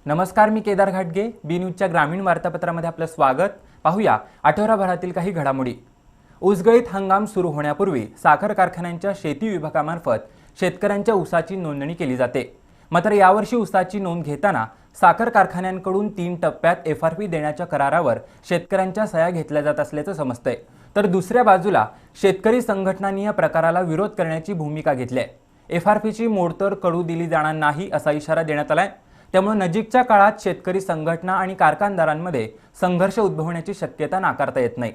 नमस्कार, मी केदार घाटगे. बी न्यूजच्या ग्रामीण वार्तापत्रामध्ये आपलं स्वागत. पाहूया आठवडाभरातील काही घडामोडी. ऊसगळीत हंगाम सुरू होण्यापूर्वी साखर कारखान्यांच्या शेती विभागामार्फत शेतकऱ्यांच्या ऊसाची नोंदणी केली जाते. मात्र यावर्षी ऊसाची नोंद घेताना साखर कारखान्यांकडून 3 टप्प्यात FRP देण्याच्या करारावर शेतकऱ्यांच्या सह्या घेतल्या जात असल्याचं समजतंय. तर दुसऱ्या बाजूला शेतकरी संघटनांनी या प्रकाराला विरोध करण्याची भूमिका घेतली आहे. FRPची मोडतोड करू दिली जाणार नाही असा इशारा देण्यात आलाय. त्यामुळे नजीकच्या काळात शेतकरी संघटना आणि कारखानदारांमध्ये संघर्ष उद्भवण्याची शक्यता नाकारता येत नाही.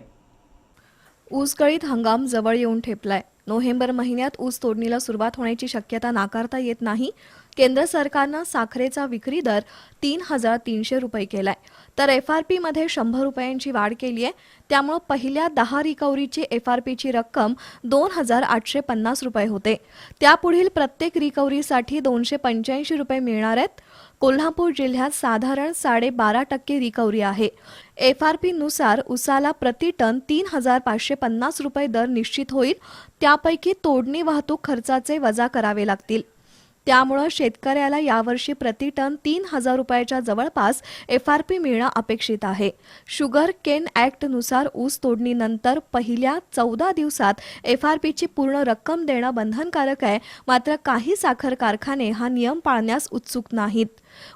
ऊसगळीत हंगाम जवळ येऊन ठेपलाय. नोव्हेंबर महिन्यात ऊस तोडणीला सुरुवात होण्याची शक्यता नाकारता येत नाही. केंद्र सरकारनं साखरेचा विक्री दर 3,300 रुपये केलाय, तर FRP मध्ये 100 रुपयांची वाढ केली आहे. त्यामुळे पहिल्या 10 रिकव्हरीची FRPची रक्कम 2,850 रुपये होते. त्यापुढील प्रत्येक रिकव्हरीसाठी 285 रुपये मिळणार आहेत. कोल्हापूर जिल्ह्यात साधारण 12.5% रिकव्हरी आहे. FRP नुसार उसाला प्रति टन 3,550 रुपये दर निश्चित होईल. त्यापैकी तोडणी वाहतूक खर्चाचे वजा करावे लागतील. त्यामुळे शेतकऱ्याला यावर्षी प्रति टन 3,000 रुपयाच्या जवळपास FRP मिळणं अपेक्षित आहे. शुगर केन ॲक्ट नुसार ऊस तोडणीनंतर पहिल्या 14 दिवसात FRPची पूर्ण रक्कम देणं बंधनकारक आहे. मात्र काही साखर कारखाने हा नियम पाळण्यास उत्सुक नाहीत.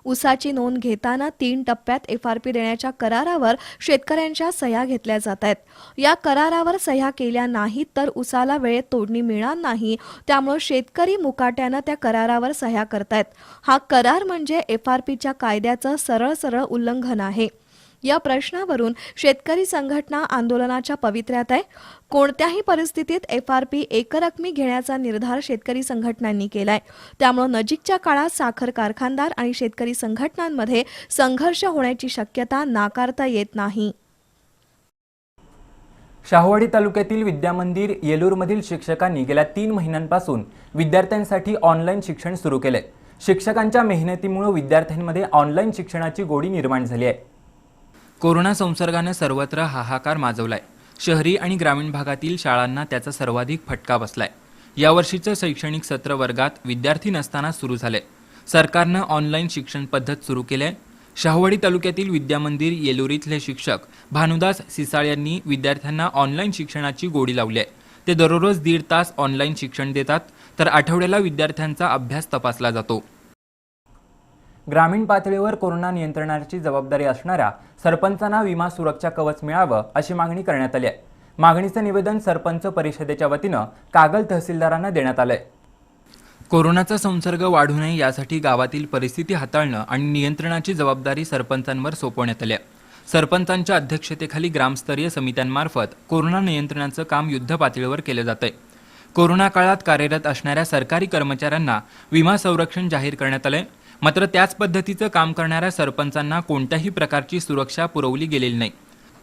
ऊसाची नोंद घेताना 3 टप्प्यात FRP देण्याच्या करारावर शेतकऱ्यांच्या सह्या घेतल्या जात आहेत. या करारावर सह्या केल्या नाहीत तर ऊसाला वेळेत तोडणी मिळणार नाही. त्यामुळे शेतकरी मुकाट्यानं त्या करारावर सह्या करतायत. हा करार म्हणजे FRPच्या कायद्याचं सरळ उल्लंघन आहे. या प्रश्नावरून शेतकरी संघटना आंदोलनाच्या पवित्र्यात आहे. कोणत्याही परिस्थितीत FRP एकरकमी घेण्याचा निर्धार शेतकरी संघटनांनी केलाय. त्यामुळे नजीकच्या काळात साखर कारखानदार आणि शेतकरी संघटनांमध्ये संघर्ष होण्याची शक्यता नाकारता येत नाही. शाहूवाडी तालुक्यातील विद्यामंदिर येलूरमधील शिक्षकांनी गेल्या 3 महिन्यांपासून विद्यार्थ्यांसाठी ऑनलाईन शिक्षण सुरू केले. शिक्षकांच्या मेहनतीमुळे विद्यार्थ्यांमध्ये ऑनलाईन शिक्षणाची गोडी निर्माण झाली आहे. कोरोना संसर्गाने सर्वत्र हाहाकार माजवलाय. शहरी आणि ग्रामीण भागातील शाळांना त्याचा सर्वाधिक फटका बसलाय. यावर्षीचं शैक्षणिक सत्र वर्गात विद्यार्थी नसताना सुरू झाले. सरकारनं ऑनलाईन शिक्षण पद्धत सुरू केली आहे. शाहूवाडी तालुक्यातील विद्यामंदिर येलूर इथले शिक्षक भानुदास सिसाळ यांनी विद्यार्थ्यांना ऑनलाईन शिक्षणाची गोडी लावली आहे. ते दररोज 1.5 तास ऑनलाईन शिक्षण देतात, तर आठवड्याला विद्यार्थ्यांचा अभ्यास तपासला जातो. ग्रामीण पातळीवर कोरोना नियंत्रणाची जबाबदारी असणाऱ्या सरपंचांना विमा सुरक्षा कवच मिळावं अशी मागणी करण्यात आली आहे. मागणीचं निवेदन सरपंच परिषदेच्या वतीनं कागल तहसीलदारांना देण्यात आलंय. कोरोनाचा संसर्ग वाढू नये यासाठी गावातील परिस्थिती हाताळणं आणि नियंत्रणाची जबाबदारी सरपंचांवर सोपवण्यात आली आहे. सरपंचांच्या अध्यक्षतेखाली ग्रामस्तरीय समित्यांमार्फत कोरोना नियंत्रणाचं काम युद्धपातळीवर केलं जातंय. कोरोना काळात कार्यरत असणाऱ्या सरकारी कर्मचाऱ्यांना विमा संरक्षण जाहीर करण्यात आलंय. मात्र त्याच पद्धतीचं काम करणाऱ्या सरपंचांना कोणत्याही प्रकारची सुरक्षा पुरवली गेलेली नाही.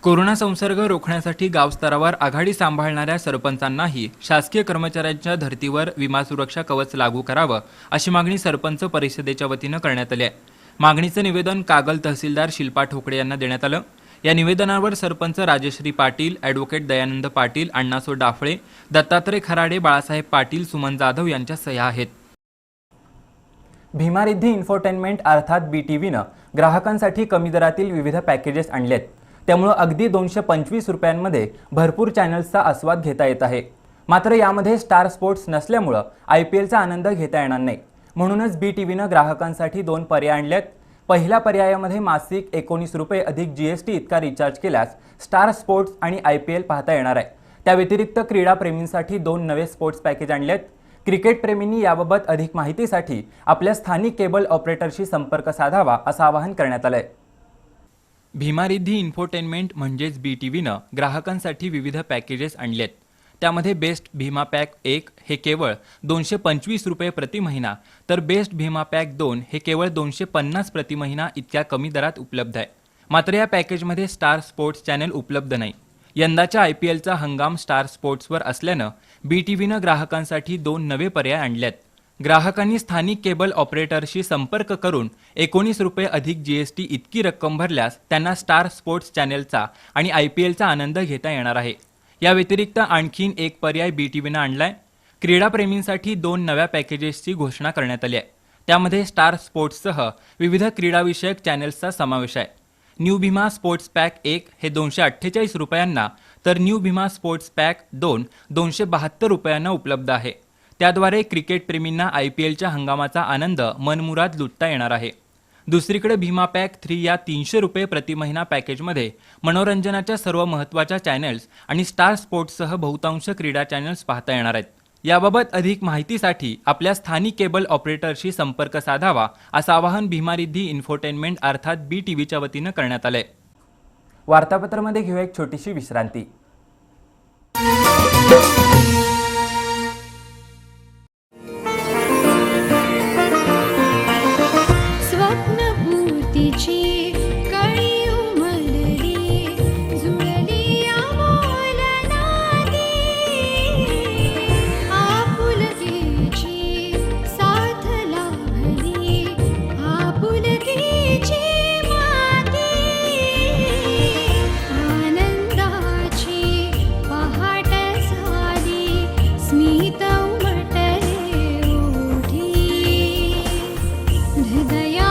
कोरोना संसर्ग रोखण्यासाठी गावस्तरावर आघाडी सांभाळणाऱ्या सरपंचांनाही शासकीय कर्मचाऱ्यांच्या धर्तीवर विमा सुरक्षा कवच लागू करावं अशी मागणी सरपंच परिषदेच्या वतीनं करण्यात आली आहे. मागणीचं निवेदन कागल तहसीलदार शिल्पा ठोकळे यांना देण्यात आलं. या निवेदनावर सरपंच राजश्री पाटील, ॲडव्होकेट दयानंद पाटील, अण्णासो डाफळे, दत्तात्रय खराडे, बाळासाहेब पाटील, सुमन जाधव यांच्या सह्या आहेत. भीमारिद्धी इन्फोटेनमेंट अर्थात BTVनं ग्राहकांसाठी कमी दरातील विविध पॅकेजेस आणलेत. त्यामुळे अगदी 225 रुपयांमध्ये भरपूर चॅनल्सचा आस्वाद घेता येत आहे. मात्र यामध्ये स्टार स्पोर्ट्स नसल्यामुळं IPLचा आनंद घेता येणार नाही. म्हणूनच BTVनं ग्राहकांसाठी 2 पर्याय आणलेत. पहिल्या पर्यायामध्ये मासिक 19 रुपये अधिक GST इतका रिचार्ज केल्यास स्टार स्पोर्ट्स आणि IPL पाहता येणार आहे. त्या व्यतिरिक्त क्रीडाप्रेमींसाठी 2 नवे स्पोर्ट्स पॅकेज आणलेत. क्रिकेट प्रेमींनी याबाबत अधिक माहितीसाठी आपल्या स्थानिक केबल ऑपरेटरशी संपर्क साधावा असं आवाहन करण्यात आलंय. भीमारिद्धी इन्फोटेनमेंट म्हणजेच BTVनं ग्राहकांसाठी विविध पॅकेजेस आणलेत. त्यामध्ये बेस्ट भीमा पॅक 1 हे केवळ 225 रुपये प्रति महिना, तर बेस्ट भीमा पॅक 2 हे केवळ 250 प्रति महिना इतक्या कमी दरात उपलब्ध आहे. मात्र या पॅकेजमध्ये स्टार स्पोर्ट्स चॅनल उपलब्ध नाही. यंदाच्या IPLचा हंगाम स्टार स्पोर्ट्सवर असल्यानं BTVनं ग्राहकांसाठी 2 नवे पर्याय आणलेत. ग्राहकांनी स्थानिक केबल ऑपरेटरशी संपर्क करून 19 रुपये अधिक GST इतकी रक्कम भरल्यास त्यांना स्टार स्पोर्ट्स चॅनलचा आणि IPLचा आनंद घेता येणार आहे. या व्यतिरिक्त आणखीन एक पर्याय BTVनं आणलाय. क्रीडाप्रेमींसाठी 2 नव्या पॅकेजेसची घोषणा करण्यात आली आहे. त्यामध्ये स्टार स्पोर्ट्ससह विविध क्रीडाविषयक चॅनेल्सचा समावेश आहे. न्यू भीमा स्पोर्ट्स पॅक 1 हे 248 रुपयांना तर न्यू भीमा स्पोर्ट्स पॅक 2 272 रुपयांना उपलब्ध आहे. त्याद्वारे क्रिकेट प्रेमींना IPLच्या हंगामाचा आनंद मनमुराद लुटता येणार आहे. दुसरीकडे भीमा पॅक 3 या 300 रुपये प्रति महिना पॅकेजमध्ये मनोरंजनाच्या सर्व महत्त्वाच्या चॅनल्स आणि स्टार स्पोर्ट्ससह बहुतांश क्रीडा चॅनल्स पाहता येणार आहेत. याबाबत अधिक माहितीसाठी आपल्या स्थानिक केबल ऑपरेटरशी संपर्क साधावा असं आवाहन भीमा रिद्धी इन्फोटेनमेंट अर्थात BTVच्या वतीनं करण्यात आलंय. वार्तापत्रामध्ये घेऊया एक छोटीशी विश्रांती. स्वप्नपूर्तीची कळी उमलली, जुळली अमोल नाती, आपुलकीची साथ लाभली, आपुलकीची माती, आनंदाची पहाट झाली, स्मित उमटले ओठी, हृदया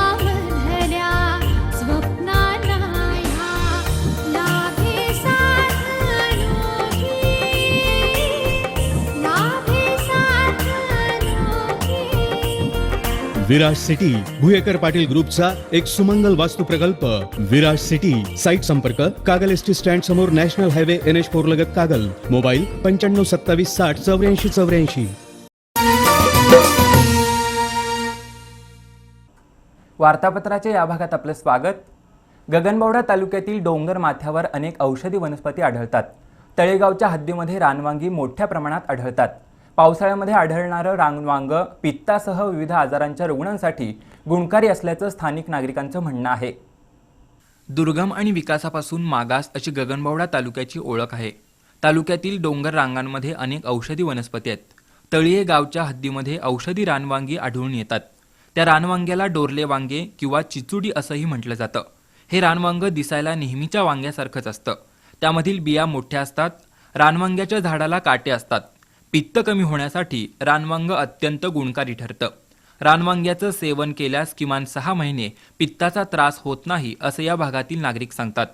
विराज सिटी भुयेकर पाटील ग्रुपचा एक सुमंगल वास्तू प्रकल्प विराज सिटी. साईट संपर्क कागल एसटी स्टँड समोर नॅशनल हायवे NH4 लगत कागल. मोबाईल 9527608484. वार्तापत्राच्या या भागात आपलं स्वागत. गगनबावडा तालुक्यातील डोंगर माथ्यावर अनेक औषधी वनस्पती आढळतात. तळेगावच्या हद्दीमध्ये रानवांगी मोठ्या प्रमाणात आढळतात. पावसाळ्यामध्ये आढळणारं रानवांग पित्तासह विविध आजारांच्या रुग्णांसाठी गुणकारी असल्याचं स्थानिक नागरिकांचं म्हणणं आहे. दुर्गम आणि विकासापासून मागास अशी गगनबावडा तालुक्याची ओळख आहे. तालुक्यातील डोंगर रांगांमध्ये अनेक औषधी वनस्पती आहेत. तळीये गावच्या हद्दीमध्ये औषधी रानवांगी आढळून येतात. त्या रानवांग्याला डोरले वांगे किंवा चिचुडी असंही म्हटलं जातं. हे रानवांग दिसायला नेहमीच्या वांग्यासारखंच असतं. त्यामधील बिया मोठ्या असतात. रानवांग्याच्या झाडाला काटे असतात. पित्त कमी होण्यासाठी रानवांग अत्यंत गुणकारी ठरतं. रानवांग्याचं सेवन केल्यास किमान 6 महिने पित्ताचा त्रास होत नाही असं या भागातील नागरिक सांगतात.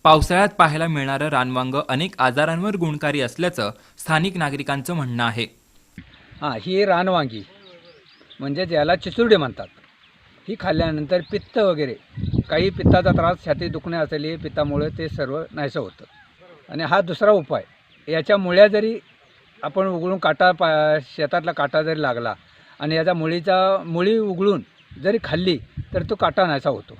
पावसाळ्यात पाहायला मिळणारं रानवांग अनेक आजारांवर गुणकारी असल्याचं स्थानिक नागरिकांचं म्हणणं आहे. ही रानवांगी म्हणजे ज्याला चिचुरडे म्हणतात. ही खाल्ल्यानंतर पित्त वगैरे काही पित्ताचा त्रास, छाती दुखणे असलेली पित्तामुळे ते सर्व नाहीसं होतं. आणि हा दुसरा उपाय, याच्या मुळ्या जरी आपण उघडून शेतातला काटा जरी लागला आणि याचा मुळी उघडून जरी खाल्ली तर तो काटा नाहीसा होतो.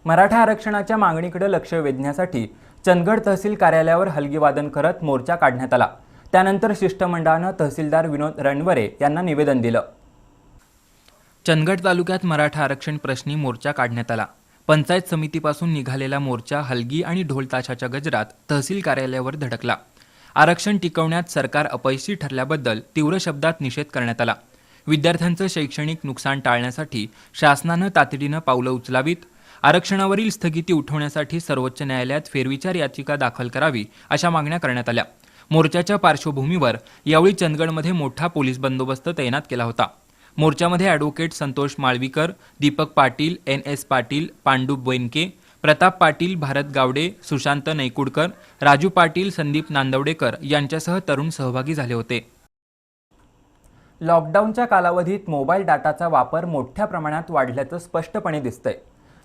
मराठा आरक्षणाच्या मागणीकडे लक्ष वेधण्यासाठी चंदगड तहसील कार्यालयावर हलगीवादन करत मोर्चा काढण्यात आला. त्यानंतर शिष्टमंडळानं तहसीलदार विनोद रणवरे यांना निवेदन दिलं. चंदगड तालुक्यात मराठा आरक्षण प्रश्नी मोर्चा काढण्यात आला. पंचायत समितीपासून निघालेला मोर्चा हलगी आणि ढोल ताशाच्या गजरात तहसील कार्यालयावर धडकला. आरक्षण टिकवण्यात सरकार अपयशी ठरल्याबद्दल तीव्र शब्दात निषेध करण्यात आला. विद्यार्थ्यांचं शैक्षणिक नुकसान टाळण्यासाठी शासनानं तातडीनं पावलं उचलावीत. आरक्षणावरील स्थगिती उठवण्यासाठी सर्वोच्च न्यायालयात फेरविचार याचिका दाखल करावी अशा मागण्या करण्यात आल्या. मोर्चाच्या पार्श्वभूमीवर यावेळी चंदगडमध्ये मोठा पोलीस बंदोबस्त तैनात केला होता. मोर्चामध्ये ॲडव्होकेट संतोष माळवीकर, दीपक पाटील, NS पाटील, पांडू बेनके, प्रताप पाटील, भारत गावडे, सुशांत नैकुडकर, राजू पाटील, संदीप नांदवडेकर यांच्यासह तरुण सहभागी झाले होते. लॉकडाऊनच्या कालावधीत मोबाईल डाटाचा वापर मोठ्या प्रमाणात वाढल्याचं स्पष्टपणे दिसतंय.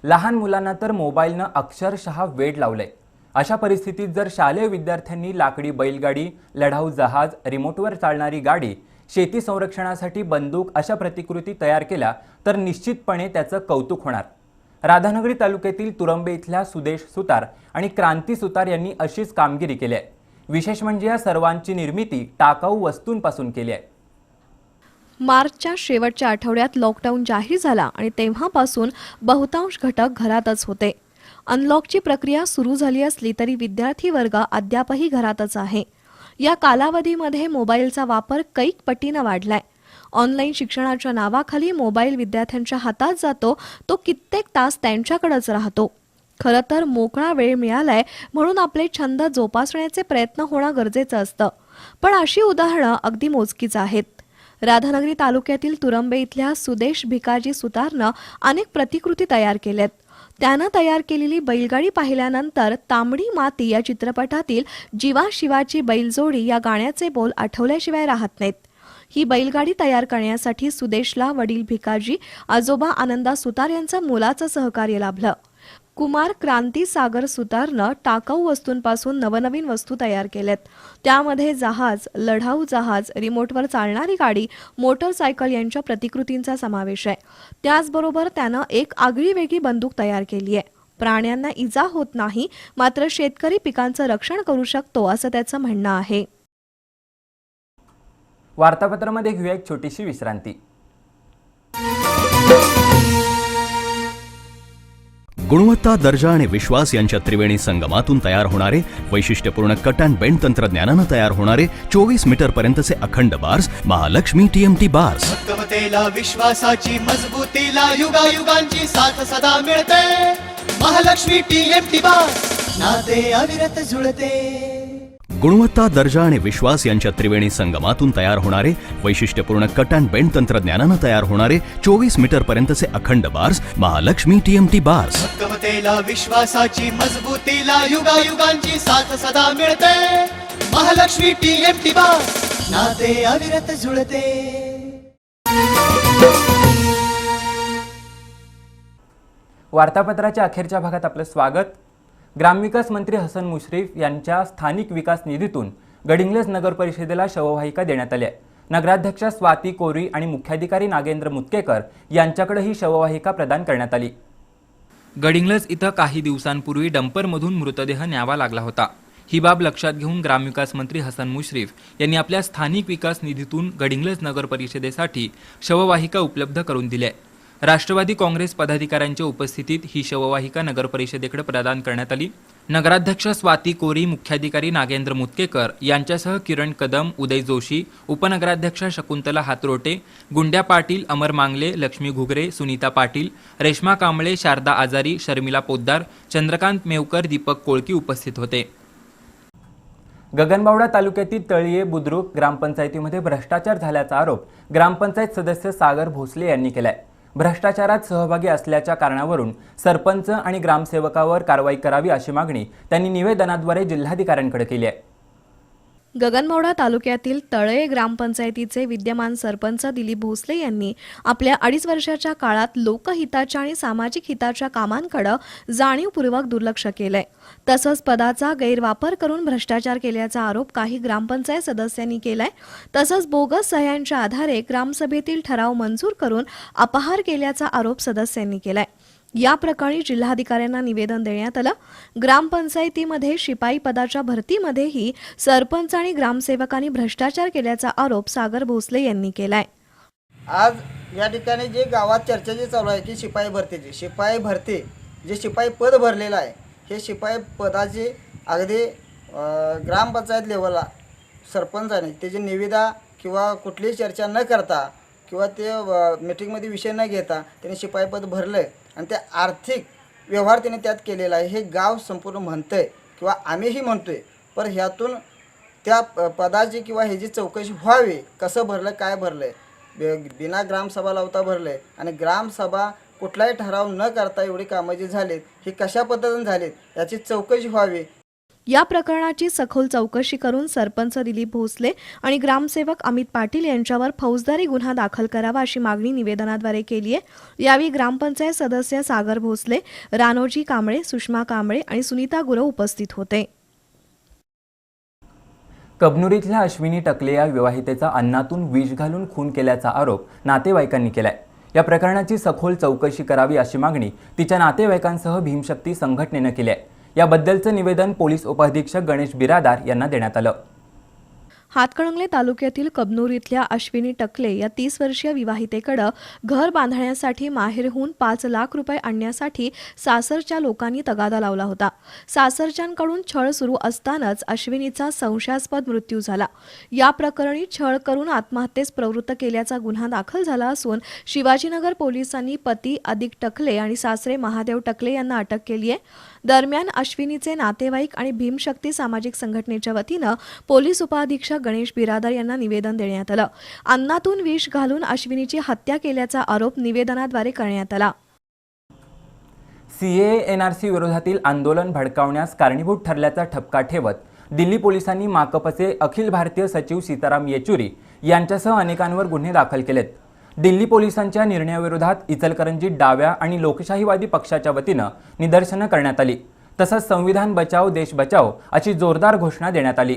लहान मुलांना तर मोबाईलनं अक्षरशः वेड लावलंय. अशा परिस्थितीत जर शालेय विद्यार्थ्यांनी लाकडी बैलगाडी, लढाऊ जहाज, रिमोटवर चालणारी गाडी, शेती संरक्षणासाठी बंदूक अशा प्रतिकृती तयार केल्या तर निश्चितपणे त्याचं कौतुक होणार. राधानगरी तालुक्यातील तुरंबे इथल्या सुदेश सुतार आणि क्रांती सुतार यांनी अशीच कामगिरी केली आहे. विशेष म्हणजे या सर्वांची निर्मिती टाकाऊ वस्तूंपासून केली आहे. मार्चच्या शेवटच्या आठवड्यात लॉकडाऊन जाहीर झाला आणि तेव्हापासून बहुतांश घटक घरातच होते. अनलॉकची प्रक्रिया सुरू झाली असली तरी विद्यार्थी वर्ग अद्यापही घरातच आहे. या कालावधीमध्ये मोबाईलचा वापर कैक पटीनं वाढलाय. ऑनलाईन शिक्षणाच्या नावाखाली मोबाईल विद्यार्थ्यांच्या हातात जातो तो कित्येक तास त्यांच्याकडेच राहतो. खरं तर मोकळा वेळ मिळालाय म्हणून आपले छंद जोपासण्याचे प्रयत्न होणं गरजेचं असतं. पण अशी उदाहरणं अगदी मोजकीच आहेत. राधानगरी तालुक्यातील तुरंबे इथल्या सुदेश भिकाजी सुतारनं अनेक प्रतिकृती तयार केल्यात. त्यानं तयार केलेली बैलगाडी पाहिल्यानंतर तांबडी माती या चित्रपटातील जीवा शिवाची बैलजोडी या गाण्याचे बोल आठवल्याशिवाय राहत नाहीत. ही बैलगाडी तयार करण्यासाठी सुदेशला वडील भिकाजी, आजोबा आनंदा सुतार यांचं मोलाचं सहकार्य लाभलं. कुमार क्रांती सागर सुतारनं टाकाऊ वस्तूंपासून नवनवीन वस्तू तयार केल्यात. त्यामध्ये जहाज, लढाऊ जहाज, रिमोटवर चालणारी गाडी, मोटरसायकल यांच्या प्रतिकृतींचा समावेश आहे. त्याचबरोबर त्यानं एक आगळीवेगळी बंदूक तयार केली आहे. प्राण्यांना इजा होत नाही, मात्र शेतकरी पिकांचं रक्षण करू शकतो असं त्याचं म्हणणं आहे. वार्तापत्रामध्ये घेऊया एक छोटीशी विश्रांती. गुणवत्ता, दर्जा आणि विश्वास यांच्या त्रिवेणी संगमातून तयार होणारे वैशिष्ट्यपूर्ण कट अँड बेंड तंत्रज्ञानानं तयार होणारे 24 मीटर पर्यंतचे अखंड बार्स महालक्ष्मी TMT बार्स. भक्कमतेला, विश्वासाची, मजबूतीला युगायुगांची साथ सदा मिळते. महालक्ष्मी TMT बार्स, नाते अविरत जुळते. गुणवत्ता, दर्जा आणि विश्वास यांच्या त्रिवेणी संगमातून तयार होणारे वैशिष्ट्यपूर्ण कट अँड बेंड तंत्रज्ञानानं तयार होणारे 24 मीटर पर्यंतचे अखंड बार्स महालक्ष्मी TMT बार्स. भक्कमतेला, विश्वासाची, मजबूतीला युगायुगांची साथ सदा मिळते. महालक्ष्मी TMT बार्स, नाते अविरत जुळते. वार्तापत्राच्या अखेरच्या भागात आपलं स्वागत. ग्रामविकास मंत्री हसन मुश्रीफ यांच्या स्थानिक विकास निधीतून गडिंग्लज नगर परिषदेला शववाहिका देण्यात आली आहे. नगराध्यक्षा स्वाती कोरी आणि मुख्याधिकारी नागेंद्र मुतकेकर यांच्याकडे ही शववाहिका प्रदान करण्यात आली. गडिंग्लज इथं काही दिवसांपूर्वी डंपरमधून मृतदेह न्यावा लागला होता. ही बाब लक्षात घेऊन ग्रामविकास मंत्री हसन मुश्रीफ यांनी आपल्या स्थानिक विकास निधीतून गडिंग्लज नगर परिषदेसाठी शववाहिका उपलब्ध करून दिली आहे. राष्ट्रवादी काँग्रेस पदाधिकाऱ्यांच्या उपस्थितीत ही शववाहिका नगर परिषदेकडे प्रदान करण्यात आली. नगराध्यक्ष स्वाती कोरी, मुख्याधिकारी नागेंद्र मुतकेकर यांच्यासह किरण कदम, उदय जोशी, उपनगराध्यक्ष शकुंतला हातरोटे, गुंड्या पाटील, अमर मांगले, लक्ष्मी घुगरे, सुनीता पाटील, रेश्मा कांबळे, शारदा आजारी, शर्मिला पोद्दार, चंद्रकांत मेवकर, दीपक कोळकी उपस्थित होते. गगनबावडा तालुक्यातील तळीये बुद्रुक ग्रामपंचायतीमध्ये भ्रष्टाचार झाल्याचा आरोप ग्रामपंचायत सदस्य सागर भोसले यांनी केलाय. भ्रष्टाचारात सहभागी असल्याच्या कारणावरून सरपंच आणि ग्रामसेवकावर कारवाई करावी अशी मागणी त्यांनी निवेदनाद्वारे जिल्हाधिकाऱ्यांकडे केली आहे. गगनबावडा तालुक्यातील तळे ग्रामपंचायतीचे विद्यमान सरपंच दिलीप भोसले यांनी आपल्या 2.5 वर्षाच्या काळात लोकहिताच्या आणि सामाजिक हिताच्या कामांकडे जाणीवपूर्वक दुर्लक्ष केलंय. तसंच पदाचा गैरवापर करून भ्रष्टाचार केल्याचा आरोप काही ग्रामपंचायत सदस्यांनी केलाय. तसंच बोगस सह्यांच्या आधारे ग्रामसभेतील ठराव मंजूर करून अपहार केल्याचा आरोप सदस्यांनी केलाय. या प्रकरणी जिल्हाधिकाऱ्यांना निवेदन देण्यात आलं. ग्रामपंचायतीमध्ये शिपाई पदाच्या भरतीमध्येही सरपंच आणि ग्रामसेवकांनी भ्रष्टाचार केल्याचा आरोप सागर भोसले यांनी केलाय. आज या ठिकाणी जे गावात चर्चा जी चालू आहे की शिपाई भरती जे शिपाई पद भरलेलं आहे, हे शिपाई पदाची अगदी ग्रामपंचायत लेवलला सरपंचाने त्याची निविदा किंवा कुठलीही चर्चा न करता किंवा ते मीटिंगमध्ये विषय न घेता त्याने शिपाई पद भरलं आहे आणि ते आर्थिक व्यवहार त्याने त्यात केलेला आहे. हे गाव संपूर्ण म्हणतं आहे किंवा आम्हीही म्हणतो आहे. पण ह्यातून त्या पदाची किंवा ह्याची चौकशी व्हावी, कसं भरलं, काय भरलं आहे, बिना ग्रामसभा लावता भरलं आहे आणि ग्रामसभा कुठलाही ठराव न करता एवढी कामं जी झालीत ही कशा पद्धतीने झालीत याची चौकशी व्हावी. या प्रकरणाची सखोल चौकशी करून सरपंच दिलीप भोसले आणि ग्रामसेवक अमित पाटील यांच्यावर फौजदारी गुन्हा दाखल करावा अशी मागणी निवेदनाद्वारे केली आहे. यावेळी ग्रामपंचायत सदस्य सागर भोसले, रानोजी कांबळे, सुषमा कांबळे आणि सुनीता गुरव उपस्थित होते. कबनुरीतल्या अश्विनी टकले या विवाहितेचा अन्नातून विष घालून खून केल्याचा आरोप नातेवाईकांनी केलाय. या प्रकरणाची सखोल चौकशी करावी अशी मागणी तिच्या नातेवाईकांसह भीमशक्ती संघटनेनं केली आहे. याबद्दलचं निवेदन पोलीस उपअधीक्षक गणेश बिरादार यांना देण्यात आलं. हातकणंगले तालुक्यातील कबनूर इथल्या अश्विनी टकले या 30 वर्षीय विवाहितेकडे घर बांधण्यासाठी माहेरहून 5 लाख रुपये आणण्यासाठी सासरच्या लोकांनी तगादा लावला होता. सासरच्यांकडून छळ सुरू असतानाच अश्विनीचा संशयास्पद मृत्यू झाला. या प्रकरणी छळ करून आत्महत्येस प्रवृत्त केल्याचा गुन्हा दाखल झाला असून शिवाजीनगर पोलिसांनी पती अधिक टकले आणि सासरे महादेव टकले यांना अटक केली आहे. दरम्यान अश्विनीचे नातेवाईक आणि भीमशक्ती सामाजिक संघटनेच्या वतीनं पोलीस उपअधीक्षक गणेश बिरादर यांना निवेदन देण्यात आलं. अन्नातून विष घालून अश्विनीची हत्या केल्याचा आरोप निवेदनाद्वारे करण्यात आला. CAA-NRC विरोधातील आंदोलन भडकावण्यास कारणीभूत ठरल्याचा ठपका ठेवत दिल्ली पोलिसांनी माकपचे अखिल भारतीय सचिव सीताराम येचुरी यांच्यासह अनेकांवर गुन्हे दाखल केलेत. दिल्ली पोलिसांच्या निर्णयाविरोधात इचलकरंजीत डाव्या आणि लोकशाहीवादी पक्षाच्या वतीनं निदर्शनं करण्यात आली. तसंच संविधान बचाव देश बचाव अशी जोरदार घोषणा देण्यात आली.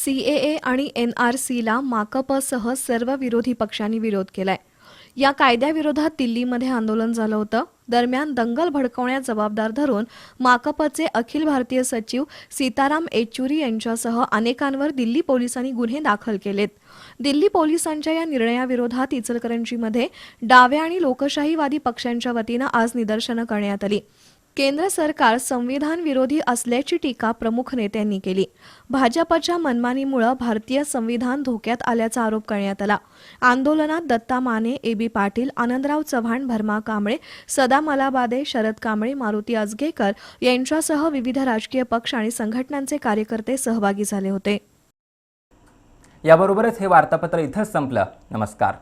CAA आणि NRCला माकपसह सर्व विरोधी पक्षांनी विरोध केलाय. या कायद्याविरोधात दिल्लीमध्ये आंदोलन झालं होतं. दरम्यान दंगल भडकवण्यास जबाबदार धरून माकपचे अखिल भारतीय सचिव सीताराम येचुरी यांच्यासह अनेकांवर दिल्ली पोलिसांनी गुन्हे दाखल केलेत. दिल्ली पोलिसांच्या या निर्णयाविरोधात इचलकरंजीमध्ये डाव्या आणि लोकशाहीवादी पक्षांच्या वतीनं आज निदर्शनं करण्यात आली. केंद्र सरकार संविधान विरोधी असल्याची टीका प्रमुख नेत्यांनी केली. भाजपच्या मनमानीमुळे भारतीय संविधान धोक्यात आल्याचा आरोप करण्यात आला. आंदोलनात दत्ता माने, AB पाटील, आनंदराव चव्हाण, भरमा कांबळे, सदा मलाबादे, शरद कांबळे, मारुती आजगेकर यांच्यासह विविध राजकीय पक्ष आणि संघटनांचे कार्यकर्ते सहभागी झाले होते. याबरोबरच हे वार्तापत्र इथंच संपलं. नमस्कार.